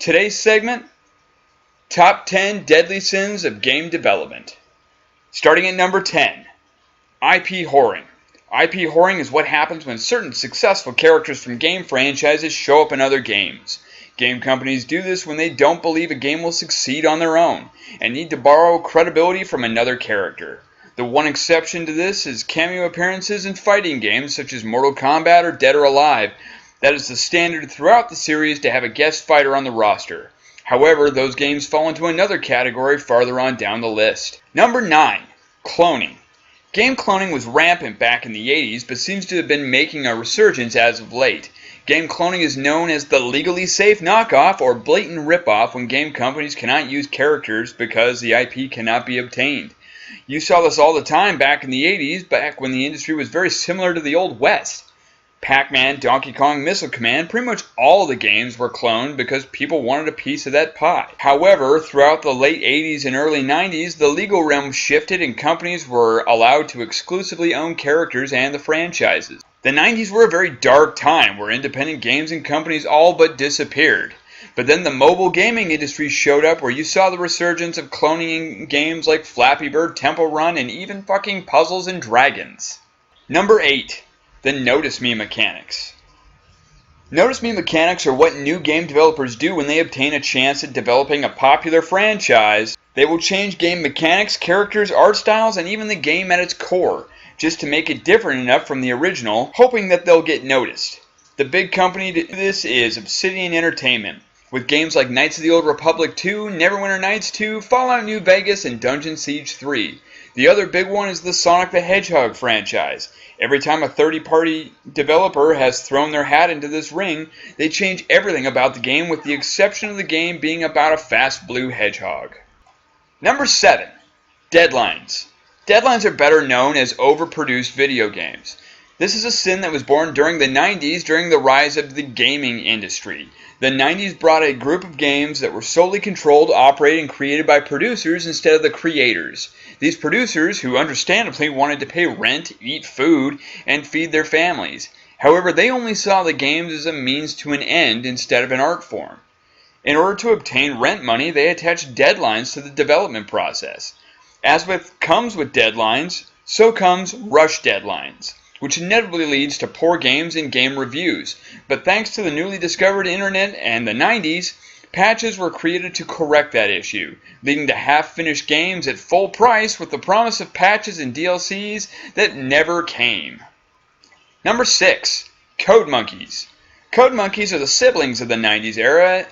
Today's segment, Top 10 Deadly Sins of Game Development. Starting at number 10, IP whoring. IP whoring is what happens when certain successful characters from game franchises show up in other games. Game companies do this when they don't believe a game will succeed on their own and need to borrow credibility from another character. The one exception to this is cameo appearances in fighting games such as Mortal Kombat or Dead or Alive. That is the standard throughout the series to have a guest fighter on the roster. However, those games fall into another category farther on down the list. Number 9. Cloning. Game cloning was rampant back in the 80s, but seems to have been making a resurgence as of late. Game cloning is known as the legally safe knockoff or blatant ripoff when game companies cannot use characters because the IP cannot be obtained. You saw this all the time back in the 80s, back when the industry was very similar to the Old West. Pac-Man, Donkey Kong, Missile Command, pretty much all the games were cloned because people wanted a piece of that pie. However, throughout the late 80s and early 90s, the legal realm shifted and companies were allowed to exclusively own characters and the franchises. The 90s were a very dark time where independent games and companies all but disappeared. But then the mobile gaming industry showed up where you saw the resurgence of cloning in games like Flappy Bird, Temple Run, and even fucking Puzzles and Dragons. Number 8. The Notice Me mechanics. Notice Me mechanics are what new game developers do when they obtain a chance at developing a popular franchise. They will change game mechanics, characters, art styles, and even the game at its core, just to make it different enough from the original, hoping that they'll get noticed. The big company to do this is Obsidian Entertainment, with games like Knights of the Old Republic 2, Neverwinter Nights 2, Fallout New Vegas, and Dungeon Siege 3. The other big one is the Sonic the Hedgehog franchise. Every time a third-party developer has thrown their hat into this ring, they change everything about the game with the exception of the game being about a fast blue hedgehog. Number 7. Deadlines. Deadlines are better known as overproduced video games. This is a sin that was born during the 90s during the rise of the gaming industry. The 90s brought a group of games that were solely controlled, operated, and created by producers instead of the creators. These producers, who understandably wanted to pay rent, eat food, and feed their families. However, they only saw the games as a means to an end instead of an art form. In order to obtain rent money, they attached deadlines to the development process. As comes with deadlines, so comes rush deadlines, which inevitably leads to poor games and game reviews. But thanks to the newly discovered internet and the 90s, patches were created to correct that issue, leading to half-finished games at full price with the promise of patches and DLCs that never came. Number 6. Code Monkeys. Code Monkeys are the siblings of the 90s era.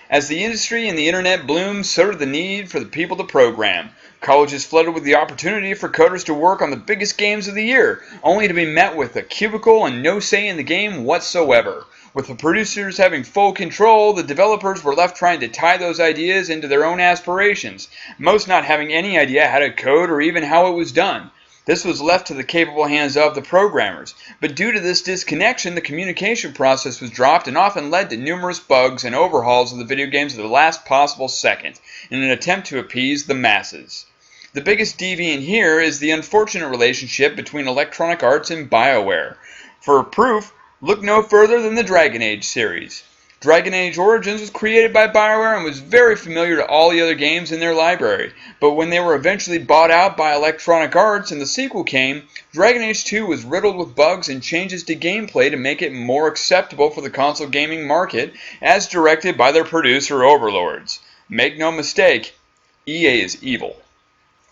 As the industry and the internet bloomed, so did the need for the people to program. Colleges flooded with the opportunity for coders to work on the biggest games of the year, only to be met with a cubicle and no say in the game whatsoever. With the producers having full control, the developers were left trying to tie those ideas into their own aspirations, most not having any idea how to code or even how it was done. This was left to the capable hands of the programmers, but due to this disconnection, the communication process was dropped and often led to numerous bugs and overhauls of the video games at the last possible second, in an attempt to appease the masses. The biggest deviant here is the unfortunate relationship between Electronic Arts and BioWare. For proof, look no further than the Dragon Age series. Dragon Age Origins was created by BioWare and was very familiar to all the other games in their library, but when they were eventually bought out by Electronic Arts and the sequel came, Dragon Age 2 was riddled with bugs and changes to gameplay to make it more acceptable for the console gaming market, as directed by their producer overlords. Make no mistake, EA is evil.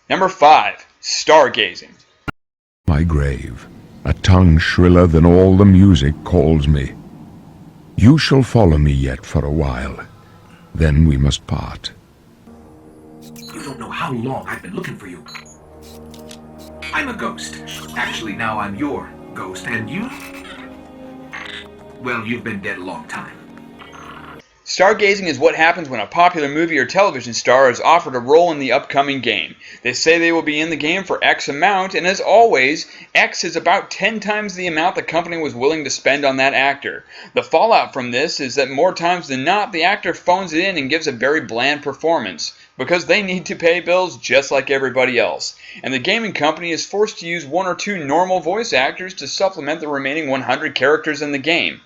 Number 5. Stargazing. My grave, a tongue shriller than all the music calls me. You shall follow me yet for a while, then we must part. You don't know how long I've been looking for you. I'm a ghost. Actually, now I'm your ghost, and you? Well, you've been dead a long time. Stargazing is what happens when a popular movie or television star is offered a role in the upcoming game. They say they will be in the game for X amount, and as always, X is about 10 times the amount the company was willing to spend on that actor. The fallout from this is that more times than not, the actor phones it in and gives a very bland performance, because they need to pay bills just like everybody else. And the gaming company is forced to use 1 or 2 normal voice actors to supplement the remaining 100 characters in the game.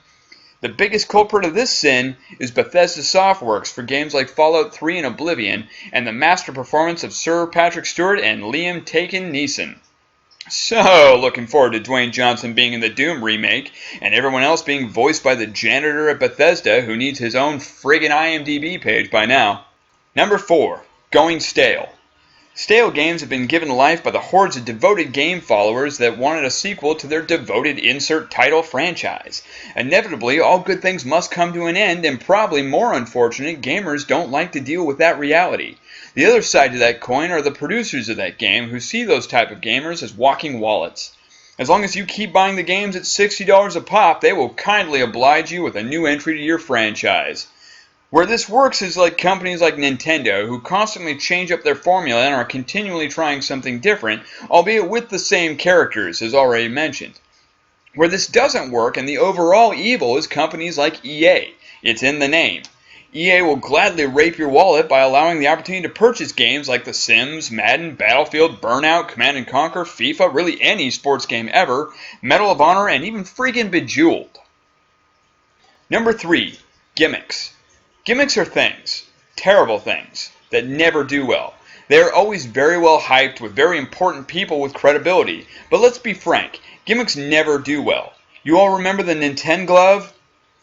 The biggest culprit of this sin is Bethesda Softworks for games like Fallout 3 and Oblivion, and the master performance of Sir Patrick Stewart and Liam Taken Neeson. So, looking forward to Dwayne Johnson being in the Doom remake, and everyone else being voiced by the janitor at Bethesda who needs his own friggin' IMDb page by now. Number 4. Going stale. Stale games have been given life by the hordes of devoted game followers that wanted a sequel to their devoted insert title franchise. Inevitably, all good things must come to an end, and probably more unfortunate, gamers don't like to deal with that reality. The other side to that coin are the producers of that game, who see those type of gamers as walking wallets. As long as you keep buying the games at $60 a pop, they will kindly oblige you with a new entry to your franchise. Where this works is like companies like Nintendo, who constantly change up their formula and are continually trying something different, albeit with the same characters, as already mentioned. Where this doesn't work, and the overall evil, is companies like EA. It's in the name. EA will gladly rape your wallet by allowing the opportunity to purchase games like The Sims, Madden, Battlefield, Burnout, Command & Conquer, FIFA, really any sports game ever, Medal of Honor, and even freaking Bejeweled. Number 3. Gimmicks. Gimmicks are things, terrible things, that never do well. They are always very well hyped with very important people with credibility. But let's be frank, gimmicks never do well. You all remember the Nintendo Glove?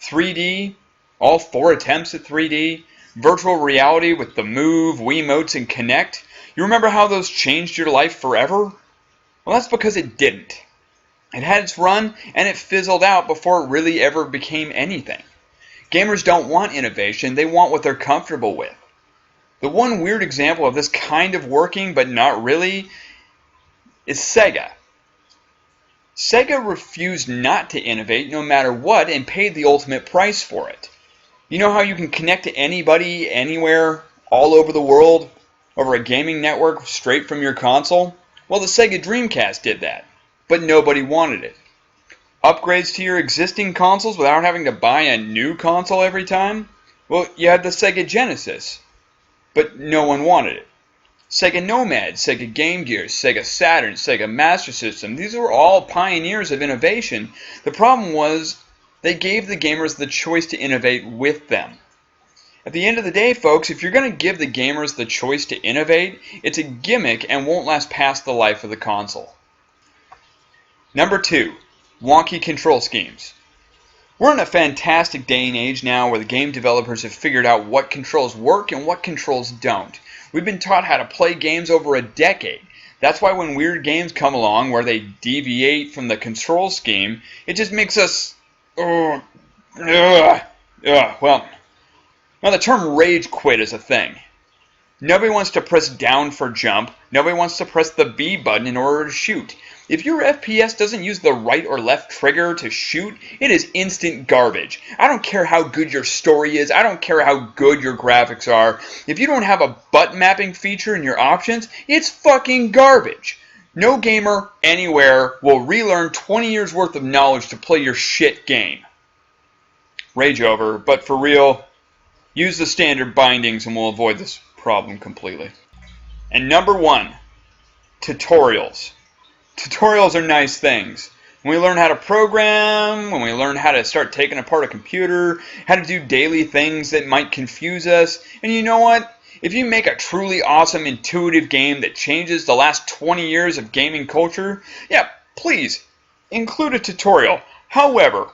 3D? All 4 attempts at 3D? Virtual reality with the Move, Wiimotes, and Kinect? You remember how those changed your life forever? Well, that's because it didn't. It had its run, and it fizzled out before it really ever became anything. Gamers don't want innovation, they want what they're comfortable with. The one weird example of this kind of working, but not really, is Sega. Sega refused not to innovate no matter what and paid the ultimate price for it. You know how you can connect to anybody, anywhere, all over the world, over a gaming network straight from your console? Well, the Sega Dreamcast did that, but nobody wanted it. Upgrades to your existing consoles without having to buy a new console every time? Well, you had the Sega Genesis, but no one wanted it. Sega Nomad, Sega Game Gear, Sega Saturn, Sega Master System, these were all pioneers of innovation. The problem was they gave the gamers the choice to innovate with them. At the end of the day, folks, if you're going to give the gamers the choice to innovate, it's a gimmick and won't last past the life of the console. Number 2. Wonky control schemes. We're in a fantastic day and age now where the game developers have figured out what controls work and what controls don't. We've been taught how to play games over a decade. That's why when weird games come along where they deviate from the control scheme, it just makes us... Well, the term rage quit is a thing. Nobody wants to press down for jump. Nobody wants to press the B button in order to shoot. If your FPS doesn't use the right or left trigger to shoot, it is instant garbage. I don't care how good your story is. I don't care how good your graphics are. If you don't have a button mapping feature in your options, it's fucking garbage. No gamer anywhere will relearn 20 years worth of knowledge to play your shit game. Rage over, but for real, use the standard bindings and we'll avoid this problem completely. And number 1, tutorials. Tutorials are nice things. When we learn how to program, when we learn how to start taking apart a computer, how to do daily things that might confuse us, and you know what? If you make a truly awesome, intuitive game that changes the last 20 years of gaming culture, yeah, please, include a tutorial. However,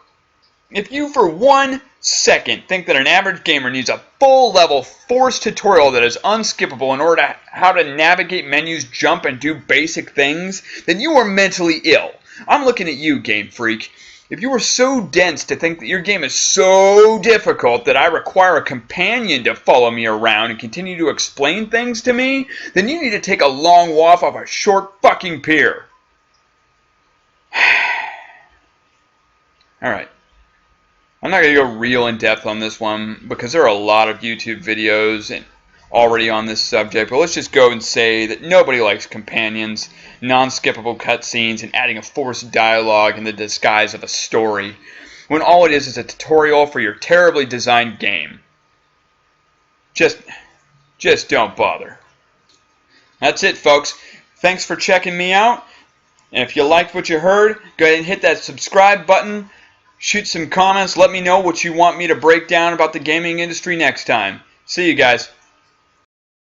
if you for 1 second think that an average gamer needs a full-level forced tutorial that is unskippable in order to how to navigate menus, jump, and do basic things, then you are mentally ill. I'm looking at you, Game Freak. If you are so dense to think that your game is so difficult that I require a companion to follow me around and continue to explain things to me, then you need to take a long walk off a short fucking pier. Alright. I'm not going to go real in depth on this one because there are a lot of YouTube videos already on this subject, but let's just go and say that nobody likes companions, non-skippable cutscenes, and adding a forced dialogue in the disguise of a story, when all it is a tutorial for your terribly designed game. Just don't bother. That's it, folks. Thanks for checking me out, and if you liked what you heard, go ahead and hit that subscribe button. Shoot some comments. Let me know what you want me to break down about the gaming industry next time. See you guys.